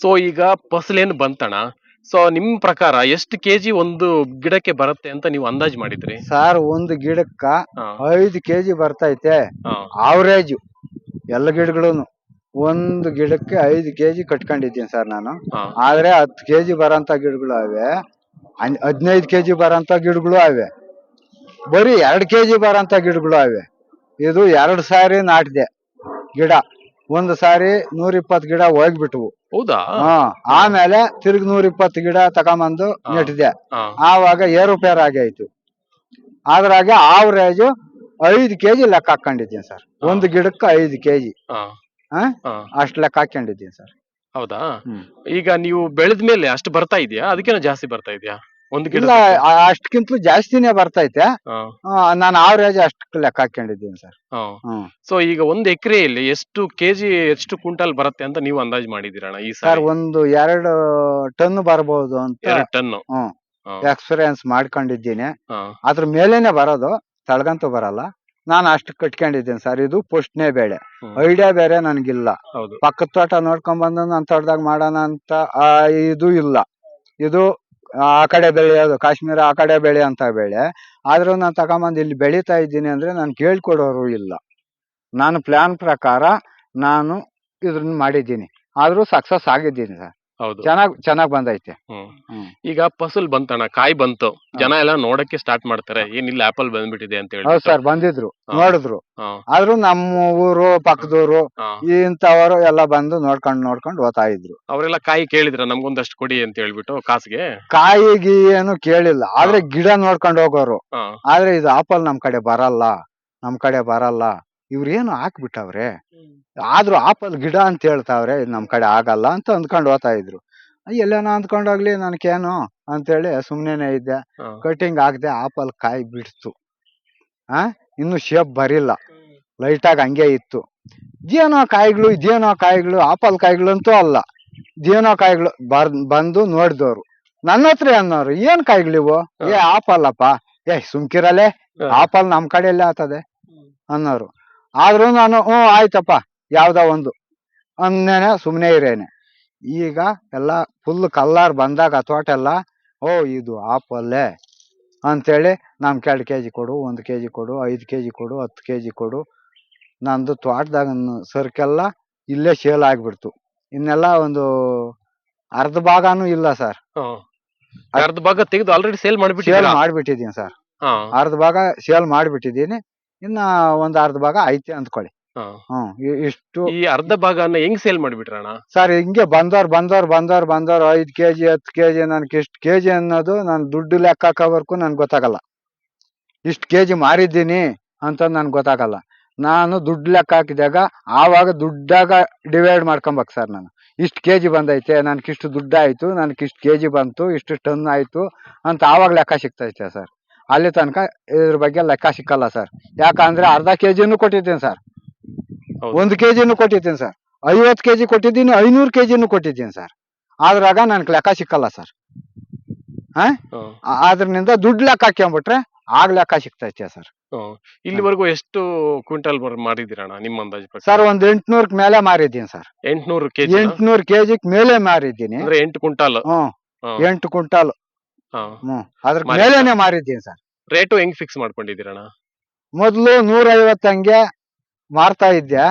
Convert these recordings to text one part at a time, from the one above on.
So ಈಗ ಫಸಲೇನು ಬಂತಣ್ಣ. So ನಿಮ್ ಪ್ರಕಾರ ಎಷ್ಟು ಕೆಜಿ ಒಂದು ಗಿಡಕ್ಕೆ ಬರುತ್ತೆ ಅಂತ ನೀವು ಅಂದಾಜ್ ಮಾಡಿದ್ರಿ? ಸರ್ ಒಂದು ಗಿಡಕ್ಕ ಹಾ 5 ಕೆಜಿ ಬರ್ತೈತೆ ಹಾ ಆವರೇಜು ಎಲ್ಲ ಗಿಡಗಳು. ಒಂದು ಗಿಡಕ್ಕೆ 5 ಕೆಜಿ ಕಟ್ಕೊಂಡಿದ್ದೀನಿ ಸರ್ ನಾನು. ಹಾ ಆದ್ರೆ 10 ಕೆಜಿ ಬರಂತ ಗಿಡಗಳು ಅವೆ, 15 ಕೆಜಿ ಬರಂತ ಗಿಡಗಳು ಅವೆ, ಬರೀ 2 ಕೆಜಿ ಬರಂತ ಗಿಡಗಳು ಅವೆ. ಇದು 2 ಸಾರಿ ನಾಟಿದೆ ಗಿಡ. ಒಂದು ಸಾರಿ 120 ಗಿಡ ಹೋಗ್ಬಿಟ್ವು. ಹೌದಾ? ಆಮೇಲೆ ತಿರ್ಗಿ 120 ಗಿಡ ತಗೊಂಬಂದು ಹಾ. ನೆಟ್ಟಿದೆ. ಹಾ ಆವಾಗ ಏರುಪೇರು ಆಗೈತು. ಅದ್ರಾಗೆ ಆವರೇಜು 5 ಕೆಜಿ ಲೆಕ್ಕ ಹಾಕೊಂಡಿದ್ದೀನಿ ಸರ್. ಒಂದು ಗಿಡಕ್ಕೆ 5 ಕೆಜಿ ಹಾ ಹಾ ಅಷ್ಟು ಲೆಕ್ಕ ಹಾಕೊಂಡಿದ್ದೀನಿ ಸರ್. ಹೌದಾ? ಹ್ಮ್. ಈಗ ನೀವು ಬೆಳೆದ್ಮೇಲೆ ಅಷ್ಟು ಬರ್ತಾ ಇದೆಯಾ? ಅದಕ್ಕಿಂತ ಜಾಸ್ತಿ ಬರ್ತಾ ಇದೆಯಾ ಒಂದು ಇಲ್ಲ, ಗಿಡಕ್ಕೆ? ಅಷ್ಟಕ್ಕಿಂತಲೂ ಜಾಸ್ತಿನೇ ಬರ್ತೈತೆ. ಹಾ ನಾನು ಆವರೇಜ್ ಅಷ್ಟು ಲೆಕ್ಕ ಹಾಕೊಂಡಿದ್ದೀನಿ ಸರ್. ಹಾ ಹ್ಮ್. ಸೊ ಈಗ ಒಂದು ಎಕರೆಯಲ್ಲಿ ಎಷ್ಟು ಕೆಜಿ ಎಷ್ಟು ಕ್ವಿಂಟಲ್ ಬರುತ್ತೆ ಅಂತ ನೀವು ಅಂದಾಜು ಮಾಡಿದಿರಣ್ಣ ಈ ಸರ್ ಸಾರಿ? ಒಂದು 2 ಟನ್ ಬರ್ಬೋದು ಅಂತ 2 ಟನ್. ಹ್ಮ್ ಹಾ ಎಕ್ಸ್ಪೀರಿಯನ್ಸ್ ಮಾಡ್ಕೊಂಡಿದ್ದೀನಿ. ಹಾ ಅದ್ರ ಮೇಲೇನೆ ಬರೋದು, ತಳಗಂತೂ ಬರಲ್ಲ. ನಾನು ಅಷ್ಟು ಕಟ್ಕೊಂಡಿದ್ದೀನಿ ಸರ್. ಇದು ಪುಷ್ಟನೇ ಬೇಳೆ. ಹ್ಮ್. ಐಡಿಯಾ ಬೇರೆ ನನ್ಗಿಲ್ಲ. ಹೌದು. ಪಕ್ಕದ ತೋಟ ನೋಡ್ಕೊಂಡ್ ಬಂದು ನನ್ನ ತೋಟದಾಗ ಮಾಡೋಣ ಅಂತ ಇದು ಇಲ್ಲ. ಇದು ಆ ಕಡೆ ಬೆಳೆಯೋದು, ಕಾಶ್ಮೀರ ಆ ಕಡೆ ಬೆಳೆಯಂತ ಬೆಳೆ. ಆದ್ರೂ ನಾನು ತಗೊಂಬಂದು ಇಲ್ಲಿ ಬೆಳೀತಾ ಇದ್ದೀನಿ ಅಂದ್ರೆ ನಾನು ಕೇಳ್ಕೊಡೋರು ಇಲ್ಲ. ನಾನು ಪ್ಲಾನ್ ಪ್ರಕಾರ ನಾನು ಇದನ್ನ ಮಾಡಿದ್ದೀನಿ, ಆದ್ರೂ ಸಕ್ಸಸ್ ಆಗಿದ್ದೀನಿ ಸರ್. ಹೌದು. ಚೆನ್ನಾಗ್ ಬಂದೈತೆ. ಹ್ಮ್. ಹ್ಮ್. ಈಗ ಫಸಲ್ ಬಂತಣ್ಣ, ಕಾಯಿ ಬಂತು, ಜನ ಎಲ್ಲ ನೋಡಕ್ಕೆ ಸ್ಟಾರ್ಟ್ ಮಾಡ್ತಾರೆ, ಏನಿಲ್ಲ ಆಪಲ್ ಬಂದ್ಬಿಟ್ಟಿದೆ ಅಂತ ಹೌದು ಹೇಳ್ಬಿಟ್ಟು. ಸರ್, ಬಂದಿದ್ರು, ಹಾ. ನೋಡಿದ್ರು. ಹಾ ಆದ್ರೂ ನಮ್ಮ ಊರು ಪಕ್ಕದೂರು ಹಾ ಇಂಥವರು ಎಲ್ಲ ಬಂದು ನೋಡ್ಕೊಂಡು ಹೋಗ್ತಾ ಇದ್ರು. ಅವರೆಲ್ಲ ಕಾಯಿ ಕೇಳಿದ್ರ ನಮ್ಗೊಂದಷ್ಟು ಕೊಡಿ ಅಂತ ಹೇಳ್ಬಿಟ್ಟು ಕಾಸಿಗೆ? ಕಾಯಿಗೆ ಏನು ಕೇಳಿಲ್ಲ, ಆದ್ರೆ ಗಿಡ ನೋಡ್ಕೊಂಡು ಹೋಗೋರು. ಹಾ ಆದ್ರೆ ಇದು ಆಪಲ್ ನಮ್ ಕಡೆ ಬರಲ್ಲ, ಇವ್ರೇನು ಹಾಕ್ಬಿಟ್ಟವ್ರೆ, ಆದ್ರೂ ಆಪಲ್ ಗಿಡ ಅಂತ ಹೇಳ್ತಾವ್ರೆ, ಇದು ನಮ್ ಕಡೆ ಆಗಲ್ಲ ಅಂತ ಅಂದ್ಕೊಂಡು ಹೋಗ್ತಾ ಇದ್ರು. ಎಲ್ಲೇನೋ ಅಂದ್ಕೊಂಡೋಗ್ಲಿ, ನನ್ಕೇನು ಅಂತೇಳಿ ಸುಮ್ನೆನೆ ಇದ್ದೆ. ಹಾ ಕಟಿಂಗ್ ಆಗದೆ ಆಪಲ್ ಕಾಯಿ ಬಿಡ್ತು. ಇನ್ನು ಶೇಪ್ ಬರಿಲ್ಲ, ಲೈಟಾಗಿ ಹಂಗೆ ಇತ್ತು. ಇದೇನೋ ಕಾಯಿಗಳು ಆಪಲ್ ಕಾಯಿಗಳು ಅಂತೂ ಅಲ್ಲ, ಇದೇನೋ ಕಾಯಿಗಳು ಬಂದು ನೋಡಿದವ್ರು ನನ್ನ ಹತ್ರ ಅನ್ನೋರು, ಏನ್ ಕಾಯಿಗಳಿವು, ಆಪಲ್ ಅಪ್ಪ, ಸುಮ್ಕಿರಲ್ಲೇ, ಆಪಲ್ ನಮ್ ಕಡೆ ಎಲ್ಲೇ ಆಗ್ತದೆ ಅನ್ನೋರು. ಆದ್ರೂ ನಾನು ಆಯ್ತಪ್ಪ ಯಾವ್ದೋ ಒಂದು ಅನ್ನೇನೆ ಸುಮ್ನೆ ಇರೇನೆ. ಈಗ ಎಲ್ಲ ಫುಲ್ ಕಲ್ಲರ್ ಬಂದಾಗ ತೋಟ ಎಲ್ಲ, ಇದು ಆಪಲ್ಲೇ ಅಂತೇಳಿ ನಮ್ಗೆ 2 ಕೆಜಿ ಕೊಡು, 1 ಕೆಜಿ ಕೊಡು, 5 ಕೆಜಿ ಕೊಡು, 10 ಕೆಜಿ ಕೊಡು. ನಂದು ತೋಟದಾಗ ಸರಕೆಲ್ಲ ಇಲ್ಲೇ ಸೇಲ್ ಆಗ್ಬಿಡ್ತು. ಇನ್ನೆಲ್ಲ ಒಂದು ಅರ್ಧ ಭಾಗನೂ ಇಲ್ಲ ಸರ್. ಅರ್ಧ ಭಾಗ ತೆಗೆದು ಆಲ್ರೆಡಿ ಸೇಲ್ ಸೇಲ್ ಮಾಡ್ಬಿಟ್ಟಿದ್ದೀರಾ? ಮಾಡ್ಬಿಟ್ಟಿದ್ದೀನಿ ಸರ್. ಹಾ ಅರ್ಧ ಭಾಗ ಸೇಲ್ ಮಾಡ್ಬಿಟ್ಟಿದ್ದೀನಿ. ಇನ್ನ ಒಂದು ಅರ್ಧ ಭಾಗ ಐತೆ ಅಂದ್ಕೊಳ್ಳಿ. ಹಾ ಇಷ್ಟು ಈ ಅರ್ಧ ಭಾಗನ ಹೆಂಗ್ ಸೇಲ್ ಮಾಡ್ಬಿಟ್ರಣ್ಣ? ಸರ್. ಹಿಂಗೆ ಬಂದವ್ರು 5 ಕೆಜಿ 10 ಕೆಜಿ, ನನ್ಗೆ ಇಷ್ಟು ಕೆಜಿ ಅನ್ನೋದು ನಾನು ದುಡ್ಡು ಲೆಕ್ಕ ಹಾಕೋವರೆಗೂ ನನ್ಗೆ ಗೊತ್ತಾಗಲ್ಲ. ಇಷ್ಟು ಕೆಜಿ ಮಾರಿದ್ದೀನಿ ಅಂತ ನನ್ಗೆ ಗೊತ್ತಾಗಲ್ಲ. ನಾನು ದುಡ್ಡು ಲೆಕ್ಕ ಹಾಕಿದಾಗ ಆವಾಗ ದುಡ್ಡಾಗ ಡಿವೈಡ್ ಮಾಡ್ಕೊಬೇಕು ಸರ್. ನಾನು ಇಷ್ಟು ಕೆಜಿ ಬಂದೈತೆ, ನನ್ಗಿಷ್ಟು ದುಡ್ಡು ಆಯ್ತು, ನನ್ಗಿಷ್ಟು ಕೆಜಿ ಬಂತು, ಇಷ್ಟು ಟನ್ ಆಯ್ತು ಅಂತ ಆವಾಗ ಲೆಕ್ಕ ಸಿಗ್ತೈತೆ ಸರ್. ಅಲ್ಲಿ ತನಕ ಇದ್ರ ಬಗ್ಗೆ ಲೆಕ್ಕ ಸಿಕ್ಕಲ್ಲ ಸರ್. ಯಾಕಂದ್ರೆ ಅರ್ಧ ಕೆಜಿನೂ ಕೊಟ್ಟಿದ್ದೀನಿ ಸರ್, 1 ಕೆಜಿನೂ ಕೊಟ್ಟಿದ್ದೀನಿ ಸರ್, 50 ಕೆಜಿ ಕೊಟ್ಟಿದ್ದೀನಿ, 500 ಕೆಜಿನೂ ಕೊಟ್ಟಿದ್ದೀನಿ ಸರ್. ಆದ್ರಾಗ ನನ್ಗೆ ಲೆಕ್ಕ ಸಿಕ್ಕಲ್ಲ ಸರ್. ಅದ್ರಿಂದ ದುಡ್ಡು ಲೆಕ್ಕ ಹಾಕ್ಕೊಂಬಿಟ್ರೆ ಆಗ ಲೆಕ್ಕ ಸಿಗ್ತೈತೆ ಸರ್. ಇಲ್ಲಿವರೆಗೂ ಎಷ್ಟು ಕ್ವಿಂಟಲ್ ಮಾರಿದಿರಣ್ಣ ನಿಮ್ಮ ಅಂದಾಜು ಪ್ರಕಾರ? ಸರ್ ಒಂದು 800 ಮೇಲೆ ಮಾರಿದ್ದೀನಿ ಸರ್. 800 ಕೆಜಿ? 800 ಕೆಜಿ ಮೇಲೆ ಮಾರಿದ್ದೀನಿ. ಅಂದ್ರೆ 8 ಕ್ವಿಂಟಾಲ್? 8 ಕ್ವಿಂಟಾಲ್. ಅದ್ರ ಮೇಲೇನೆ ಮಾರಿದ್ದೀನಿ ಸರ್. ರೇಟು ಹೆಂಗ್ ಫಿಕ್ಸ್ ಮಾಡ್ಕೊಂಡಿದ್ದೀರಣ್ಣ? ಮೊದ್ಲು 150 ಹಂಗೆ ಮಾರ್ತಾ ಇದ್ದೆ.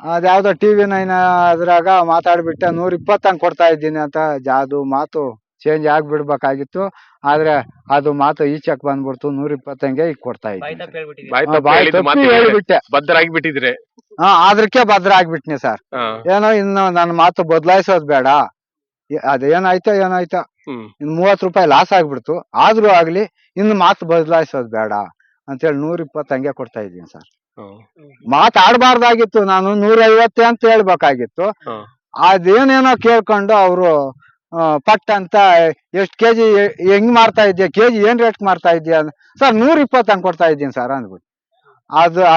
ಅದ್ಯಾವ್ದೋ TV9 ಅದ್ರಾಗ ಮಾತಾಡ್ಬಿಟ್ಟೆ 120 ಹಂಗೆ ಕೊಡ್ತಾ ಇದ್ದೀನಿ ಅಂತ. ಅದು ಮಾತು ಚೇಂಜ್ ಆಗ್ಬಿಡ್ಬೇಕಾಗಿತ್ತು, ಆದ್ರೆ ಅದು ಮಾತು ಈಚೆಕ್ ಬಂದ್ಬಿಡ್ತು. 120 ಹಂಗೆ ಈಗ ಕೊಡ್ತಾ ಇದ್ದೀನಿ. ಹೇಳ್ಬಿಟ್ಟೆ, ಬದ್ಧರಾಗಿಬಿಟ್ಟಿದ್ರೆ. ಅದ್ರಕ್ಕೆ ಭದ್ರ ಆಗ್ಬಿಟ್ನಿ ಸರ್. ಏನೋ ಇನ್ನು ನನ್ನ ಮಾತು ಬದಲಾಯಿಸೋದ್ ಬೇಡ, ಅದೇನಾಯ್ತೋ ಇನ್ನು 30 ರೂಪಾಯಿ ಲಾಸ್ ಆಗ್ಬಿಡ್ತು, ಆದ್ರೂ ಆಗ್ಲಿ ಇನ್ನು ಮಾತು ಬದಲಾಯಿಸೋದ್ ಬೇಡ ಅಂತೇಳಿ 120 ಹಂಗೆ ಕೊಡ್ತಾ ಇದ್ದೀನಿ ಸರ್. ಮಾತಾಡ್ಬಾರ್ದಾಗಿತ್ತು, ನಾನು 150 ಅಂತ ಹೇಳ್ಬೇಕಾಗಿತ್ತು. ಅದೇನೇನೋ ಕೇಳ್ಕೊಂಡು ಅವರು ಪಟ್ ಅಂತ ಎಷ್ಟು ಕೆಜಿ ಹೆಂಗ್ ಮಾರ್ತಾ ಇದ್ಯಾ, ಕೆಜಿ ಏನ್ ರೇಟ್ ಮಾರ್ತಾ ಇದ್ಯಾ ಸರ್, 120 ಹಂಗೆ ಕೊಡ್ತಾ ಇದ್ದೀನಿ ಸರ್ ಅಂದ್ಬಿಟ್ಟು.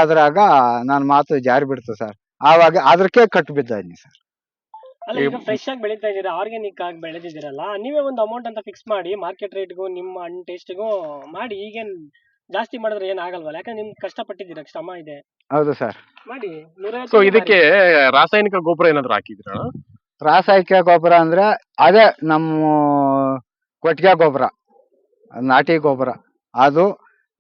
ಅದ್ರಾಗ ನನ್ನ ಮಾತು ಜಾರಿ ಬಿಡ್ತು ಸರ್. ಆವಾಗ ಅದ್ರಕ್ಕೆ ಕಟ್ಟು ಬಿದ್ದೀನಿ ಸರ್. ಅಲ್ಲ, ಈಗ ಫ್ರೆಶ್ ಆಗಿ ಬೆಳೀತಾ ಇದೀರಾ, ಆರ್ಗ್ಯಾನಿಕ್ ಆಗಿ ಬೆಳೆದಿದ್ದೀರಲ್ಲ, ನೀವೇ ಒಂದು ಅಮೌಂಟ್ ಅಂತ ಫಿಕ್ಸ್ ಮಾಡಿ ಮಾರ್ಕೆಟ್ ರೇಟ್ಗೂ ನಿಮ್ಮ ಹಣ್ಣು ಟೇಸ್ಟ್ಗೂ ಮಾಡಿ. ಈಗೇನ್ ಜಾಸ್ತಿ ಮಾಡಿದ್ರೆ ಏನ್ ಆಗಲ್ವಲ್ಲ, ಯಾಕಂದ್ರೆ ನಿಮ್ಗೆ ಕಷ್ಟಪಟ್ಟಿದ್ದೀರಾ, ಶ್ರಮ ಇದೆ. ಹೌದು ಸರ್. ಮಾಡಿ ಸೊ ಇದಕ್ಕೆ ರಾಸಾಯನಿಕ ಗೊಬ್ಬರ ಏನಾದ್ರು ಹಾಕಿದ್ರಣ್ಣ? ರಾಸಾಯನಿಕ ಗೊಬ್ಬರ ಅಂದ್ರೆ ಅದೇ ನಮ್ಮ ಕೊಟ್ಟಿಗೆ ಗೊಬ್ಬರ, ನಾಟಿ ಗೊಬ್ಬರ. ಅದು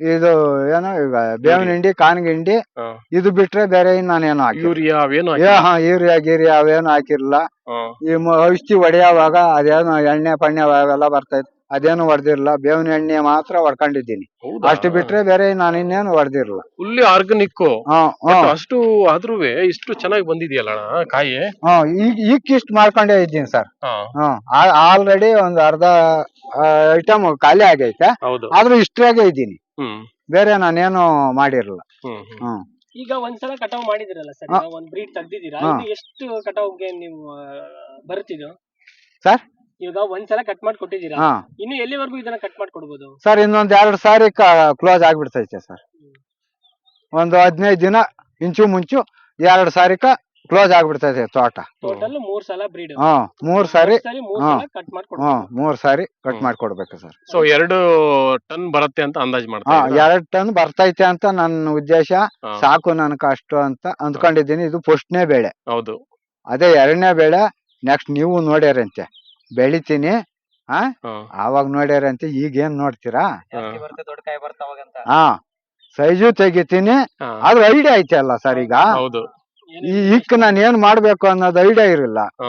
ಇದು ಏನೋ ಈಗ ಬೇವಿನ ಹಿಂಡಿ, ಕಾನಿಗೆ ಹಿಂಡಿ, ಹಾ. ಇದು ಬಿಟ್ರೆ ಬೇರೆ ನಾನೇನು ಹಾಕಿ ಯೂರಿಯಾ ಅವೇನು ಹಾಕಿಲ್ಲ? ಯೂರಿಯಾ ಗೀರಿಯಾ ಅವೇನು ಹಾಕಿರಲಿಲ್ಲ. ಹಾ. ಈ ಔಷಧಿ ಹೊಡೆಯುವಾಗ ಅದೇನು ಎಣ್ಣೆ ಪಣ್ಣೆ ಅವೆಲ್ಲ ಬರ್ತೈತೆ, ಅದೇನು ಹೊಡೆದಿರಲಿಲ್ಲ. ಬೇವಿನ ಎಣ್ಣೆ ಮಾತ್ರ ಹೊಡ್ಕೊಂಡಿದ್ದೀನಿ. ಹೌದಾ? ಅಷ್ಟು ಬಿಟ್ರೆ ಬೇರೆ ನಾನು ಇನ್ನೇನು ಹೊಡೆದಿರಲಿಲ್ಲ. Fully organic. ಅಷ್ಟು ಆದ್ರೂ ಇಷ್ಟು ಚೆನ್ನಾಗಿ ಬಂದಿದೆಯಲ್ಲ ಅಣ್ಣ ಕಾಯಿ. ಈಗ ಇಷ್ಟು ಮಾಡ್ಕೊಂಡೇ ಇದ್ದೀನಿ ಸರ್. ಹಾ. ಆಲ್ರೆಡಿ ಒಂದು ಅರ್ಧ ಐಟಮ್ ಖಾಲಿ ಆಗೈತೆ, ಹೌದು. ಆದ್ರೂ ಇಷ್ಟ್ರಾಗೆ ಇದ್ದೀನಿ. ಹ್ಮ್ ಬೇರೆ ನಾನೇನು ಮಾಡಿರಲಿಲ್ಲ. ಹ್ಮ್ ಹ್ಮ್. ಹ್ಮ್ ಈಗ ಒಂದ್ಸಲ ಕಟಾವ್ ಮಾಡಿದಿರಲ್ಲ ಸರ್, ಹಾ. ಒಂದ್ ಬ್ರೀಡ್ ತೆಗ್ದಿದ್ದೀರಾ, ಹಾ. ಇದು ಎಷ್ಟು ಕಟಾವ್ಗೆ ನೀವು ಬರುತ್ತಿದ್ದು ಸರ್? ಈಗ ಒಂದ್ಸಲ ಕಟ್ ಮಾಡಿ ಕೊಟ್ಟಿದ್ದೀರಾ, ಹಾ ಇನ್ನು ಎಲ್ಲಿವರೆಗೂ ಇದನ್ನ ಕಟ್ ಮಾಡಿ ಕೊಡ್ಬೋದು? ಸರ್, ಇನ್ನೊಂದ್ 2 ಸಾರಿ ಕ್ಲೋಸ್ ಆಗ್ಬಿಡ್ತೈತೆ ಸರ್. ಒಂದು 15 ದಿನ ಇಂಚು ಮುಂಚು 2 ಸಾರಿ ಕ್ಲೋಸ್ ಆಗ್ಬಿಡ್ತೈತೆ ತೋಟ. ಟೋಟಲ್ 3 ಸಲ ಬ್ರೀಡ್. 3 ಸಾರಿ. ಮೂರ್ ಹಾ. ಸಲ ಕಟ್ ಮಾಡಿ ಕೊಡ್ಬೋದು. 3 ಸಾರಿ ಕಟ್ ಮಾಡ್ಕೊಡ್ಬೇಕು ಸರ್. ಸೊ 2 ಟನ್ ಬರುತ್ತೆ ಅಂತ ಅಂದಾಜ್ ಮಾಡ್ತಾ 2 ಟನ್ ಬರ್ತೈತೆ ಅಂತ ನನ್ನ ಉದ್ದೇಶ. ಹಾ. ಸಾಕು ನನಗೆ ಅಷ್ಟು ಅಂತ ಅಂದ್ಕೊಂಡಿದ್ದೀನಿ. ಇದು ಫಸ್ಟ್ನೇ ಬೆಳೆ. ಹೌದು. ಅದೇ 2ನೇ ಬೆಳೆ. ನೆಕ್ಸ್ಟ್ ನೀವು ನೋಡ್ಯಾರಂತೆ ಬೆಳಿತೀನಿ, ಹಾ. ಆವಾಗ ನೋಡ್ಯಾರಂತೆ. ಈಗೇನ್ ನೋಡ್ತೀರಾ? ಜಾಸ್ತಿ ಬರುತ್ತೆ, ದೊಡ್ಡ ಕಾಯಿ ಬರ್ತಾವಾಗಂತ. ಸೈಜು ತೆಗಿತೀನಿ. ಹಾ. ಆದ್ರೂ ಐಡಿಯಾ ಐತೆ ಅಲ್ಲ ಸರ್. ಈಗ ಹೌದು. ಈಗ ನಾನು ಏನ್ ಮಾಡ್ಬೇಕು ಅನ್ನೋದು ಐಡಿಯಾ ಇರಲಿಲ್ಲ. ಹಾ.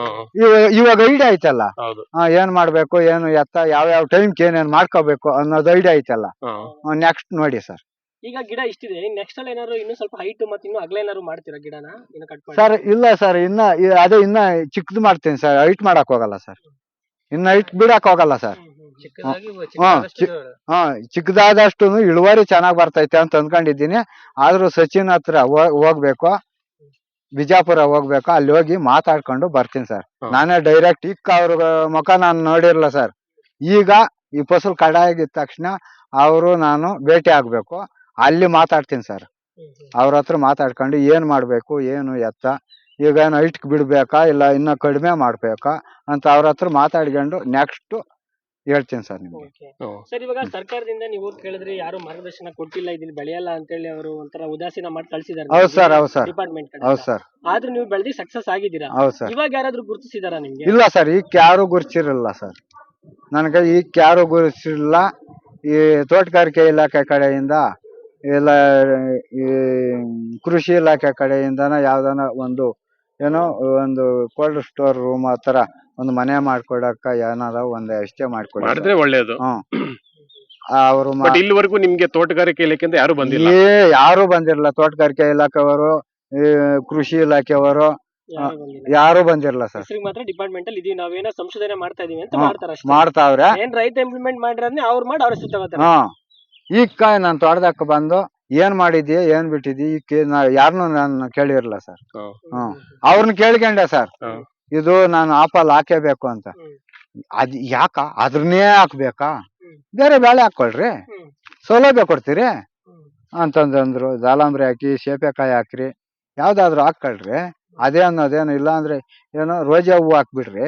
ಇವಾಗ ಐಡಿಯಾ ಐತಲ್ಲ. ಹೌದು. ಏನ್ ಮಾಡ್ಬೇಕು, ಏನು ಎತ್ತ, ಯಾವ ಟೈಮ್ಗೆ ಏನೇನ್ ಮಾಡ್ಕೋಬೇಕು ಅನ್ನೋದು ಐಡಿಯಾ ಐತಲ್ಲ. ಹಾ. ನೆಕ್ಸ್ಟ್ ನೋಡಿ ಸರ್. ಈಗ ಗಿಡ ಇಷ್ಟಿದೆ, ನೆಕ್ಸ್ಟ್ ಅಲ್ಲಿ ಏನಾದ್ರು ಇನ್ನೂ ಸ್ವಲ್ಪ ಹೈಟ್ ಮತ್ತೆ ಇನ್ನೂ ಅಗಲ ಏನಾದ್ರು ಮಾಡ್ತೀರಾ ಗಿಡನ ಇನ್ನು ಕಟ್ ಮಾಡಿ? ಸರ್ ಇಲ್ಲ ಸರ್, ಅದೇ ಇನ್ನ ಚಿಕ್ಕದು ಮಾಡ್ತೀನಿ ಸರ್. ಹೈಟ್ ಮಾಡಕ್ ಹೋಗಲ್ಲ ಸರ್. ಇನ್ನ ಹೈಟ್ ಬಿಡಕ್ ಹೋಗಲ್ಲ ಸರ್. ಚಿಕ್ಕದಾದಷ್ಟು ಇಳುವರಿ ಚೆನ್ನಾಗ್ ಬರ್ತೈತೆ ಅಂತ ಅಂದ್ಕೊಂಡಿದ್ದೀನಿ. ಆದ್ರೂ ಸಚಿನ್ ಹತ್ರ ಹೋಗ್ಬೇಕು, ಬಿಜಾಪುರ ಹೋಗ್ಬೇಕು. ಅಲ್ಲಿ ಹೋಗಿ ಮಾತಾಡ್ಕೊಂಡು ಬರ್ತೀನಿ ಸರ್. ನಾನೇ ಡೈರೆಕ್ಟ್ ಅವ್ರ ಮುಖ ನಾನು ನೋಡಿರಲ್ಲ ಸರ್. ಈಗ ಈ ಫಸಲ್ ಕಡಾಗಿದ ತಕ್ಷಣ ಅವರು ನಾನು ಭೇಟಿ ಆಗ್ಬೇಕು. ಅಲ್ಲಿ ಮಾತಾಡ್ತೀನಿ ಸರ್. ಅವ್ರ ಹತ್ರ ಮಾತಾಡ್ಕೊಂಡು ಏನ್ ಮಾಡ್ಬೇಕು, ಏನು ಎತ್ತ, ಈಗ ಏನು ಹೈಟ್ ಬಿಡ್ಬೇಕಾ ಇಲ್ಲ ಇನ್ನ ಕಡಿಮೆ ಮಾಡ್ಬೇಕಾ ಅಂತ ಅವ್ರ ಹತ್ರ ಮಾತಾಡ್ಕೊಂಡು ನೆಕ್ಸ್ಟ್ ಹೇಳ್ತೀನಿ ಸರ್ ನಿಮ್ಗೆ. ಸರ್, ಇವಾಗ ಸರ್ಕಾರದಿಂದ ನೀವು ಕೇಳಿದ್ರೆ ಯಾರು ಮಾರ್ಗದರ್ಶನ ಕೊಟ್ಟಿಲ್ಲ, ಇದನ್ನ ಬೆಳೆಯಲ್ಲ ಅಂತ ಹೇಳಿ ಅವರು ಒಂಥರ ಉದಾಸೀನ ಮಾಡಿ ಕಳ್ಸಿದಾರೆ. ಹೌದು ಸರ್, ಹೌದು ಸರ್, ಡಿಪಾರ್ಟ್ಮೆಂಟ್ ಕಡೆ. ಹೌದು ಸರ್, ಆದ್ರೂ ನೀವು ಬೆಳೆದಿ ಸಕ್ಸಸ್ ಆಗಿದ್ದೀರಾ. ಹೌದು ಸರ್. ಇವಾಗ ಯಾರಾದ್ರೂ ಗುರುತಿಸಿದಾರ ನಿಮ್ಗೆ? ಇಲ್ಲ ಸರ್, ಈಗ ಯಾರು ಗುರುತಿರಲ್ಲ ಸರ್. ನನಗೆ ಈಗ ಯಾರು ಗುರುತಿಸಿಲ್ಲ. ಈ ತೋಟಗಾರಿಕೆ ಇಲಾಖೆ ಕಡೆಯಿಂದ ಇಲ್ಲ ಈ ಕೃಷಿ ಇಲಾಖೆ ಕಡೆಯಿಂದನ ಯಾವ್ದಾನ ಒಂದು ಏನೋ ಒಂದು ಕೋಲ್ಡ್ ಸ್ಟೋರ್ ರೂಮ್ ಆತರ ಒಂದು ಮನೆ ಮಾಡ್ಕೊಡಕ್ಕ ಏನಾರ ಒಂದ್ ವ್ಯವಸ್ಥೆ ಮಾಡಿದ್ರೆ ಒಳ್ಳೇದು. ಅವರು ಇಲ್ಲಿವರೆಗೂ ನಿಮ್ಗೆ ತೋಟಗಾರಿಕೆ ಇಲಾಖೆಯಿಂದ ಯಾರು ಬಂದಿಲ್ಲ? ಯಾರು ಬಂದಿರಲ್ಲ. ತೋಟಗಾರಿಕೆ ಇಲಾಖೆಯವರು, ಕೃಷಿ ಇಲಾಖೆಯವರು ಯಾರು ಬಂದಿರಲ್ಲ ಸರ್. ಮಾತ್ರ ಡಿಪಾರ್ಟ್ಮೆಂಟ್ ಅಲ್ಲಿ ಇದೀವಿ, ನಾವೇನೋ ಸಂಶೋಧನೆ ಮಾಡ್ತಾ ಇದೀವಿ ಅಂತ ಮಾಡ್ತಾವ್ರೆ. ಏನ್ ರೈತ ಇಂಪ್ಲಿಮೆಂಟ್ ಮಾಡಿರೋದ್ನೇ ಅವ್ರು ಮಾಡಿ ಅವ್ರ ಸುತ್ತ. ಈಗ ನಾನು ತೋಟದಕ್ಕ ಬಂದು ಏನ್ ಮಾಡಿದ್ಯಾ, ಏನ್ ಬಿಟ್ಟಿದ್ದಿ, ಯಾರನ್ನು ನಾನು ಕೇಳಿರಲ್ಲ ಸರ್. ಅವ್ರನ್ನ ಕೇಳ್ಕೊಂಡೆ ಸರ್, ಇದು ನಾನು ಆಪಲ್ ಹಾಕೇಬೇಕು ಅಂತ. ಅದ್ ಯಾಕ ಅದ್ರನ್ನೇ ಹಾಕ್ಬೇಕಾ, ಬೇರೆ ಬೆಳೆ ಹಾಕೊಳ್ರಿ, ಸೌಲಭ್ಯ ಕೊಡ್ತೀರಿ ಅಂತಂದ್ರು. ದಾಳಂಬ್ರಿ ಹಾಕಿ, ಸೇಪೆಕಾಯಿ ಹಾಕ್ರಿ, ಯಾವ್ದಾದ್ರು ಹಾಕೊಳ್ರಿ. ಅದೇ ಅನ್ನೋದೇನು ಇಲ್ಲ ಅಂದ್ರೆ ಏನೋ ರೋಜಾ ಹೂವು ಹಾಕ್ಬಿಡ್ರಿ,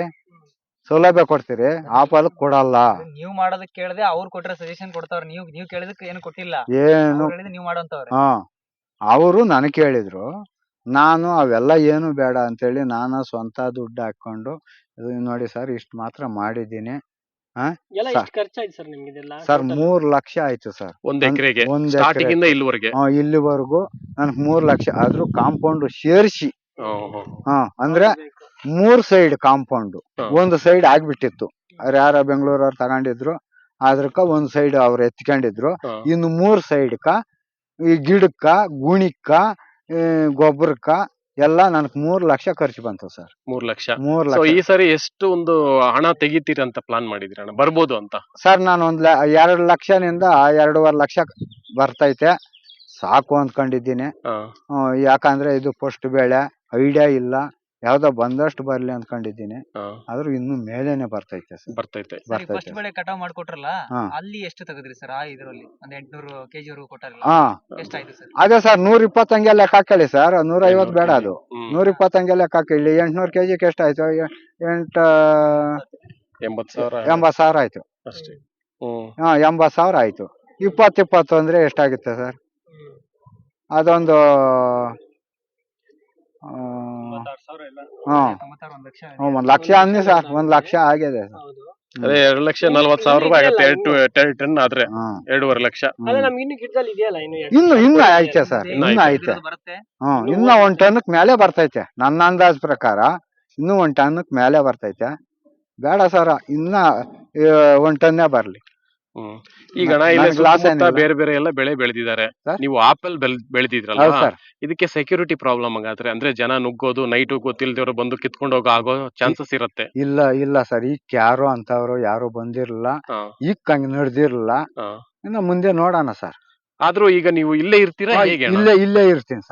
ಸೌಲಭ್ಯ ಕೊಡ್ತೀರಿ. ಆಪಲ್ ಕೊಡಲ್ಲ. ನೀವು ಮಾಡೋದಕ್ಕೆ ಕೇಳದೆ ಅವ್ರು ಕೊಟ್ರೆ ಸಜೆಷನ್ ಕೊಡ್ತಾವ್ರ, ನೀವು ಕೇಳಿದಕ್ಕೆ ಏನು ಕೊಟ್ಟಿಲ್ಲ. ಏನು ನೀವು ಮಾಡೋಂತವ್ರೆ. ಅವರು ನನಗೆ ಕೇಳಿದ್ರು. ನಾನು ಅವೆಲ್ಲ ಏನು ಬೇಡ ಅಂತೇಳಿ ನಾನು ಸ್ವಂತ ದುಡ್ಡು ಹಾಕೊಂಡು ನೋಡಿ ಸರ್ ಇಷ್ಟು ಮಾತ್ರ ಮಾಡಿದ್ದೀನಿ. ಸರ್ 3 ಲಕ್ಷ ಆಯ್ತು ಸರ್ ಒಂದ್ ಎಕರೆಗೆ. ಇಲ್ಲಿವರೆಗೂ ನನಗೆ 3 ಲಕ್ಷ. ಆದ್ರೂ ಕಾಂಪೌಂಡ್ ಸೇರಿಸಿ ಅಂದ್ರೆ 3 ಸೈಡ್ ಕಾಂಪೌಂಡ್, ಒಂದು ಸೈಡ್ ಆಗ್ಬಿಟ್ಟಿತ್ತು. ಯಾರ ಬೆಂಗಳೂರವ್ರು ತಗೊಂಡಿದ್ರು, ಅದ್ರಕ್ಕ ಒಂದ್ ಸೈಡ್ ಅವ್ರು ಎತ್ಕೊಂಡಿದ್ರು. ಇನ್ನು 3 ಸೈಡ್ಕ ಈ ಗಿಡಕ್ಕ, ಗುಣಿಕ್ಕ, ಗೊಬ್ಬರಕ್ಕ ಎಲ್ಲ ನನಗ್ 3 ಲಕ್ಷ ಖರ್ಚು ಬಂತು ಸರ್. 3 ಲಕ್ಷ. 3 ಲಕ್ಷ. ಈ ಸರಿ ಎಷ್ಟು ಒಂದು ಹಣ ತೆಗಿತೀರಿ ಅಂತ ಪ್ಲಾನ್ ಮಾಡಿದಿರ ಅಣ್ಣ, ಬರ್ಬೋದು ಅಂತ? ಸರ್ ನಾನು 2 ಲಕ್ಷನಿಂದ 2.5 ಲಕ್ಷ ಬರ್ತೈತೆ, ಸಾಕು ಅಂದ್ಕೊಂಡಿದ್ದೀನಿ. ಯಾಕಂದ್ರೆ ಇದು ಫಸ್ಟ್ ಬೆಳೆ, ಐಡಿಯಾ ಇಲ್ಲ, ಯಾವ್ದೋ ಬಂದಷ್ಟು ಬರ್ಲಿ ಅಂದ್ಕೊಂಡಿದ್ದೀನಿ. ಆದ್ರೂ ಇನ್ನು ಮೇಲೇನೆ ಬರ್ತೈತೆ ಸರ್. ಬರ್ತೈತೆ. ಫಸ್ಟ್ ಬೆಳೆ ಕಟಾವ್ ಮಾಡ್ಕೊಟ್ರಲ್ಲ, ಅಲ್ಲಿ ಎಷ್ಟು ತೆಗೆದ್ರಿ ಸರ್? ಇದರಲ್ಲಿ ಒಂದ್ 800 kg ವರೆಗೂ ಕೊಟ್ಟಾರಲ್ಲ, ಎಷ್ಟಾಯ್ತು ಸರ್? ಅದೇ ಸರ್ 120 ಹಂಗೆ ಲೆಕ್ಕ ಹಾಕೊಳ್ಳಿ ಸರ್. 150 ಬೇಡ, ಅದು 120 ಹಂಗೆ ಲೆಕ್ಕ ಹಾಕೊಳ್ಳಿ. 800 kg ಎಷ್ಟಾಯ್ತು? 80,000 ಆಯ್ತು. 80,000 ಆಯ್ತು. 20 ಅಂದ್ರೆ ಎಷ್ಟಾಗುತ್ತೆ ಸರ್? ಅದೊಂದು ಹ್ಮ್. 96 1 ಲಕ್ಷ ಹ್ಮ್, 1 ಲಕ್ಷ ಅನ್ನಿ ಸರ್, 1 ಲಕ್ಷ ಆಗಿದೆ ಸರ್. ಹೌದು. ಅದೇ 2,40,000 ರೂಪಾಯಿ ಆಗುತ್ತೆ 2 ಟನ್ ಆದ್ರೆ ಹ್ಮ್. 2.5 ಲಕ್ಷ. ಅಲ್ಲ ನಮ್ಗೆ ಇನ್ನು ಗಿಡದಲ್ಲಿ ಇದೆಯಲ್ಲ ಇನ್ನು ಇನ್ನು ಐತೆ ಸರ್, ಇನ್ನು ಇನ್ನು ಐತೆ. ಐತೆ. ಬರುತ್ತೆ. ಇನ್ನ 1 ಟನ್ಕ್ ಮೇಲೆ ಬರ್ತೈತೆ ನನ್ನ ಅಂದಾಜ್ ಪ್ರಕಾರ. ಇನ್ನು 1 ಟನ್ಕ್ ಮೇಲೆ ಬರ್ತೈತೆ. ಬೇಡ ಸರ, ಇನ್ನ 1 ಟನ್ನೇ ಬರ್ಲಿ. ಹ್ಮ್. ಈಗ ಅಣ್ಣ ಇಲ್ಲಿ ನನ್ಗೆ ಲಾಸ್ ಸುತ್ತಮುತ್ತ ಏನಿಲ್ಲ. ಬೇರೆ ಬೇರೆ ಎಲ್ಲ ಬೆಳೆ ಬೆಳೆದಿದ್ದಾರೆ. ಸರ್? ನೀವು ಆಪಲ್ ಹೌದು ಬೆಳೆದಿದ್ರಲ್ವಾ, ಸರ್. ಇದಕ್ಕೆ ಸೆಕ್ಯೂರಿಟಿ ಪ್ರಾಬ್ಲಮ್ ಹಾಗಾದ್ರೆ, ಅಂದ್ರೆ ಜನ ನುಗ್ಗೋದು, ನೈಟ್ ಗೊತ್ತಿಲ್ದವ್ರು ಬಂದು ಕಿತ್ಕೊಂಡು ಹೋಗೋ ಆಗೋ ಚಾನ್ಸಸ್ ಇರುತ್ತೆ. ಇಲ್ಲ ಸರ್, ಈಗ ಯಾರು ಅಂತವ್ರು ಯಾರು ಬಂದಿರಲಿಲ್ಲ. ಹಾ, ಈಗ ಹಂಗ್ ನಡೆದಿರಲಿಲ್ಲ. ಹಾ. ಇನ್ನು ಮುಂದೆ ನೋಡೋಣ ಸರ್. ಆದ್ರೂ ಈಗ ನೀವು ಇಲ್ಲೇ ಇರ್ತೀರಾ ಹೇಗೆ ಅಣ್ಣ? ಇಲ್ಲೇ ಇರ್ತೀನಿ ಸರ್.